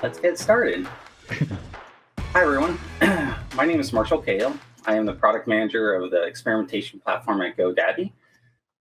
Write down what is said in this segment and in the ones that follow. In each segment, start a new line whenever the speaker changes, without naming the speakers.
Let's get started. Hi, everyone. My name is Marshall Cahill. I am the product manager of the experimentation platform at GoDaddy.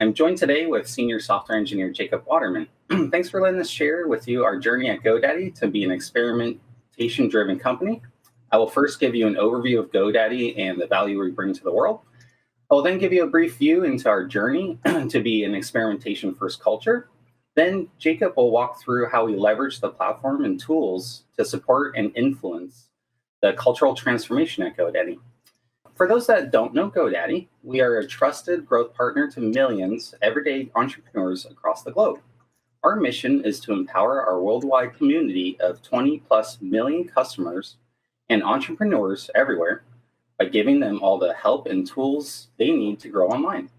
I'm joined today with senior software engineer Jacob Waterman. Thanks for letting us share with you our journey at GoDaddy to be an experimentation-driven company. I will first give you an overview of GoDaddy and the value we bring to the world. I will then give you a brief view into our journey to be an experimentation-first culture. Then Jacob will walk through how we leverage the platform and tools to support and influence the cultural transformation at GoDaddy. For those that don't know GoDaddy, we are a trusted growth partner to millions of everyday entrepreneurs across the globe. Our mission is to empower our worldwide community of 20 plus million customers and entrepreneurs everywhere by giving them all the help and tools they need to grow online.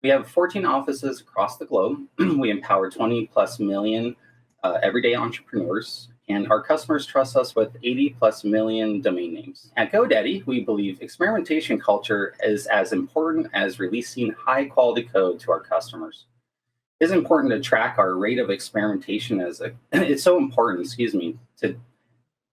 We have 14 offices across the globe. We empower 20 plus million everyday entrepreneurs, and our customers trust us with 80 plus million domain names. At GoDaddy, we believe experimentation culture is as important as releasing high quality code to our customers. It's important to track our rate of experimentation it's so important,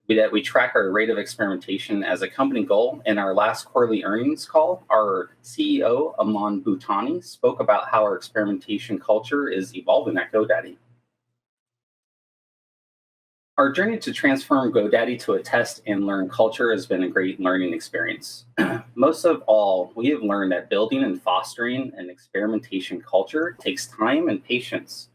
that we track our rate of experimentation as a company goal. In our last quarterly earnings call, our CEO, Aman Bhutani, spoke about how our experimentation culture is evolving at GoDaddy. Our journey to transform GoDaddy to a test and learn culture has been a great learning experience. Most of all, we have learned that building and fostering an experimentation culture takes time and patience.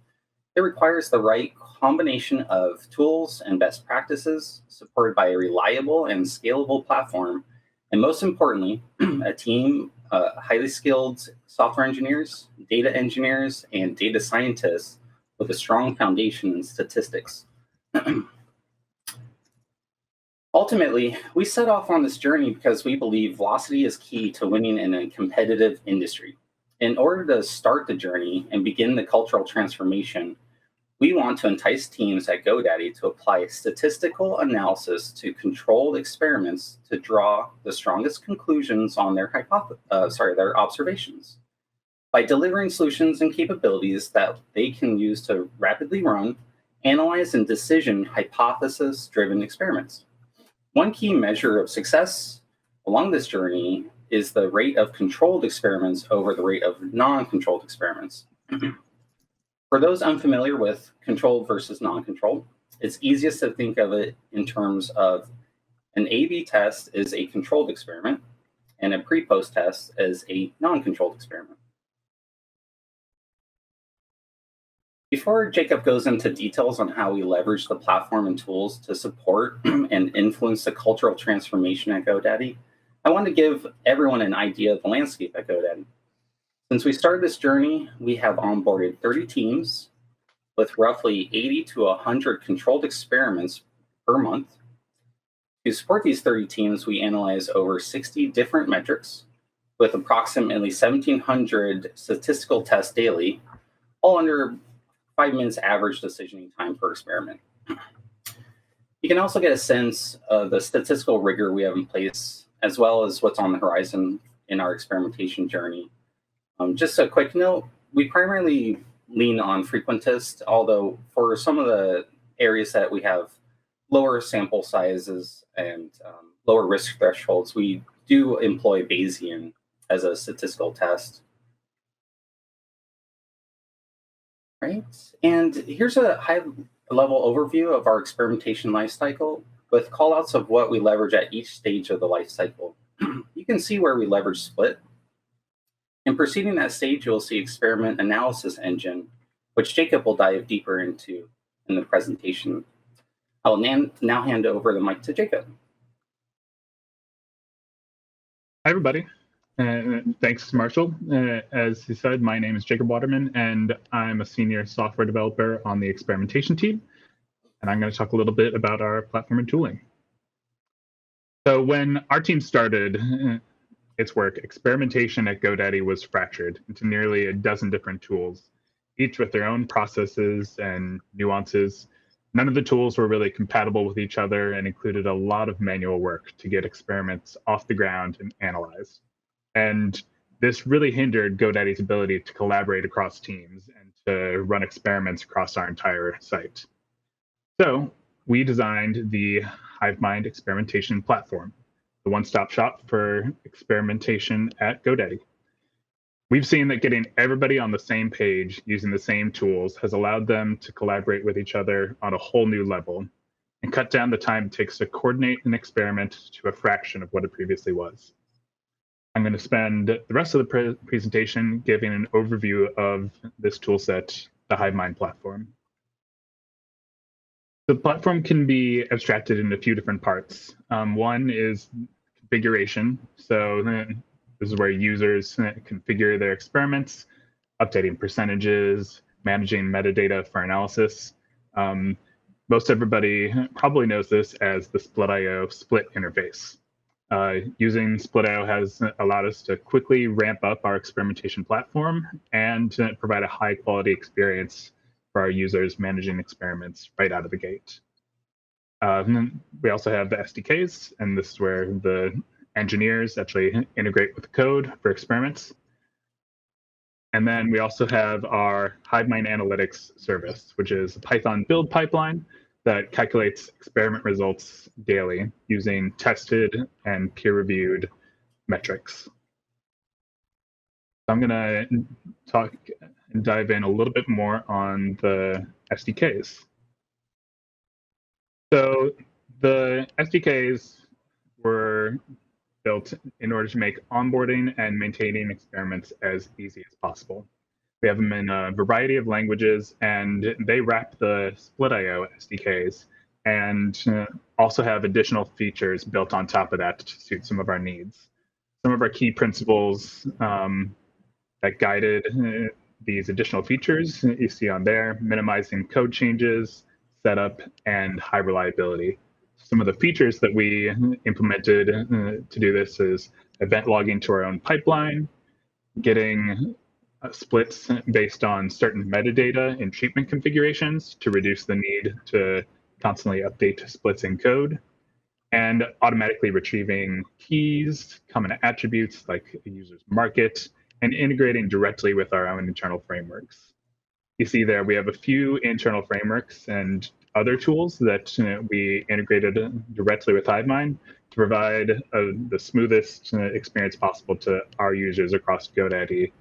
It requires the right combination of tools and best practices, supported by a reliable and scalable platform, and most importantly, a team of highly skilled software engineers, data engineers, and data scientists with a strong foundation in statistics. Ultimately, we set off on this journey because we believe velocity is key to winning in a competitive industry. In order to start the journey and begin the cultural transformation, we want to entice teams at GoDaddy to apply statistical analysis to controlled experiments to draw the strongest conclusions on their observations. By delivering solutions and capabilities that they can use to rapidly run, analyze, and decision hypothesis-driven experiments. One key measure of success along this journey is the rate of controlled experiments over the rate of non-controlled experiments. For those unfamiliar with controlled versus non-controlled, it's easiest to think of it in terms of an A/B test is a controlled experiment and a pre-post test is a non-controlled experiment. Before Jacob goes into details on how we leverage the platform and tools to support and influence the cultural transformation at GoDaddy, I want to give everyone an idea of the landscape at GoDaddy. Since we started this journey, we have onboarded 30 teams with roughly 80 to 100 controlled experiments per month. To support these 30 teams, we analyze over 60 different metrics with approximately 1,700 statistical tests daily, all under 5 minutes average decisioning time per experiment. You can also get a sense of the statistical rigor we have in place, as well as what's on the horizon in our experimentation journey. Just a quick note, we primarily lean on frequent tests, although for some of the areas that we have lower sample sizes and lower risk thresholds, we do employ Bayesian as a statistical test. Right, and here's a high-level overview of our experimentation lifecycle with callouts of what we leverage at each stage of the lifecycle. You can see where we leverage Split. In preceding that stage, you'll see Experiment Analysis Engine, which Jacob will dive deeper into in the presentation. I will now hand over the mic to Jacob.
Hi, everybody. Thanks, Marshall. As he said, my name is Jacob Waterman, and I'm a senior software developer on the experimentation team. And I'm going to talk a little bit about our platform and tooling. So when our team started its work, experimentation at GoDaddy was fractured into nearly a dozen different tools, each with their own processes and nuances. None of the tools were really compatible with each other and included a lot of manual work to get experiments off the ground and analyzed. And this really hindered GoDaddy's ability to collaborate across teams and to run experiments across our entire site. So we designed the HiveMind experimentation platform, the one-stop shop for experimentation at GoDaddy. We've seen that getting everybody on the same page using the same tools has allowed them to collaborate with each other on a whole new level and cut down the time it takes to coordinate an experiment to a fraction of what it previously was. I'm going to spend the rest of the presentation giving an overview of this toolset, the HiveMind platform. The platform can be abstracted into a few different parts. One is configuration. So this is where users configure their experiments, updating percentages, managing metadata for analysis. Most everybody probably knows this as the Split.io split interface. Using Split.io has allowed us to quickly ramp up our experimentation platform and to provide a high quality experience for our users managing experiments right out of the gate. We also have the SDKs, and this is where the engineers actually integrate with the code for experiments. And then we also have our HiveMind Analytics service, which is a Python build pipeline that calculates experiment results daily using tested and peer-reviewed metrics. I'm going to talk and dive in a little bit more on the SDKs. So the SDKs were built in order to make onboarding and maintaining experiments as easy as possible. We have them in a variety of languages, and they wrap the Split.io SDKs and also have additional features built on top of that to suit some of our needs. Some of our key principles that guided these additional features you see on there: minimizing code changes, setup, and high reliability. Some of the features that we implemented to do this is event logging to our own pipeline, getting splits based on certain metadata in treatment configurations to reduce the need to constantly update splits in code, and automatically retrieving keys, common attributes like a user's market, and integrating directly with our own internal frameworks. You see there we have a few internal frameworks and other tools that we integrated directly with HiveMind to provide the smoothest experience possible to our users across GoDaddy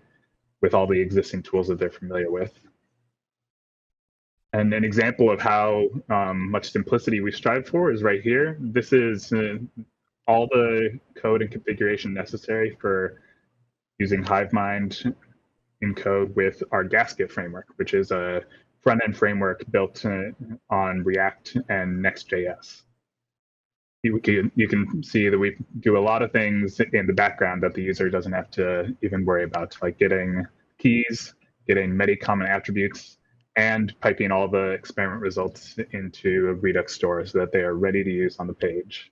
with all the existing tools that they're familiar with. And an example of how much simplicity we strive for is right here. This is all the code and configuration necessary for using HiveMind in code with our Gasket framework, which is a front-end framework built on React and Next.js. You can see that we do a lot of things in the background that the user doesn't have to even worry about, like getting keys, getting many common attributes, and piping all the experiment results into a Redux store so that they are ready to use on the page.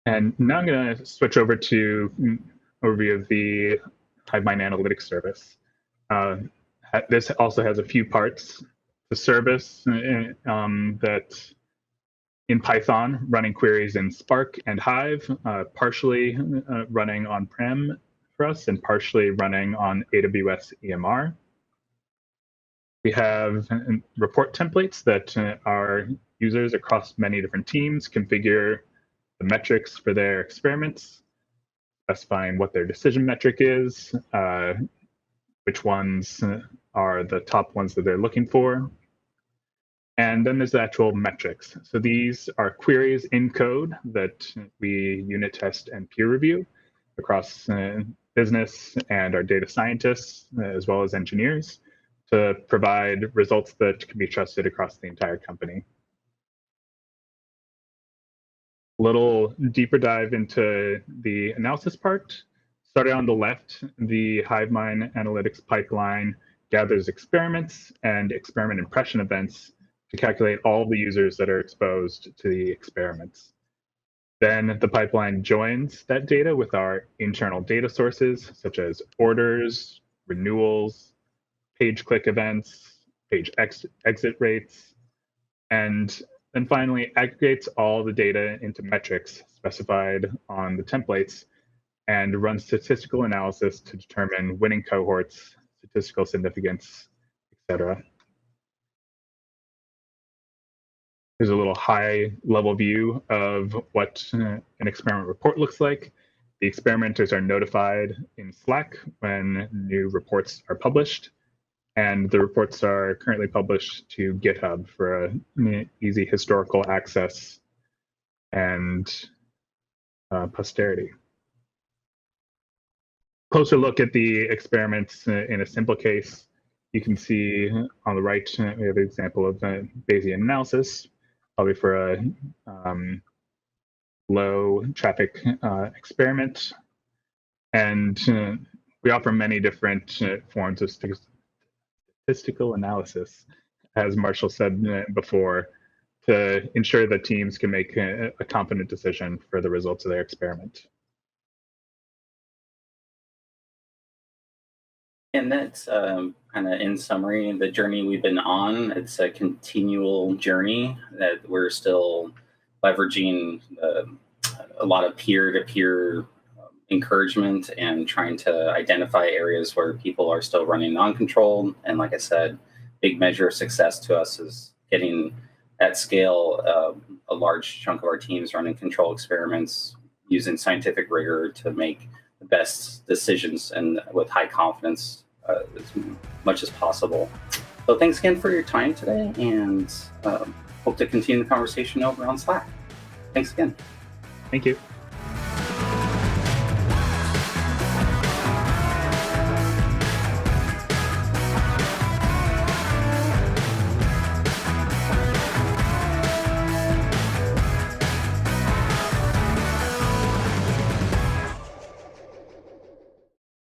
And now I'm going to switch over to an overview of the HiveMind Analytics service. This also has a few parts. The service that in Python, running queries in Spark and Hive, partially running on-prem for us and partially running on AWS EMR. We have report templates that our users across many different teams configure the metrics for their experiments, specifying what their decision metric is, which ones are the top ones that they're looking for. And then there's the actual metrics. So these are queries in code that we unit test and peer review across business and our data scientists, as well as engineers, to provide results that can be trusted across the entire company. A little deeper dive into the analysis part. Starting on the left, the HiveMind Analytics pipeline gathers experiments and experiment impression events to calculate all the users that are exposed to the experiments. Then the pipeline joins that data with our internal data sources, such as orders, renewals, page click events, page exit rates, and then finally aggregates all the data into metrics specified on the templates and runs statistical analysis to determine winning cohorts, statistical significance, etc. There's a little high-level view of what an experiment report looks like. The experimenters are notified in Slack when new reports are published, and the reports are currently published to GitHub for easy historical access and posterity. Closer look at the experiments in a simple case. You can see on the right, we have an example of Bayesian analysis, probably for a low traffic experiment. And we offer many different forms of statistical analysis, as Marshall said before, to ensure that teams can make a confident decision for the results of their experiment.
And that's kind of in summary, the journey we've been on. It's a continual journey that we're still leveraging a lot of peer-to-peer encouragement and trying to identify areas where people are still running non-controlled. And like I said, big measure of success to us is getting at scale a large chunk of our teams running control experiments using scientific rigor to make the best decisions and with high confidence as much as possible. So thanks again for your time today, and hope to continue the conversation over on Slack. Thanks again.
Thank you.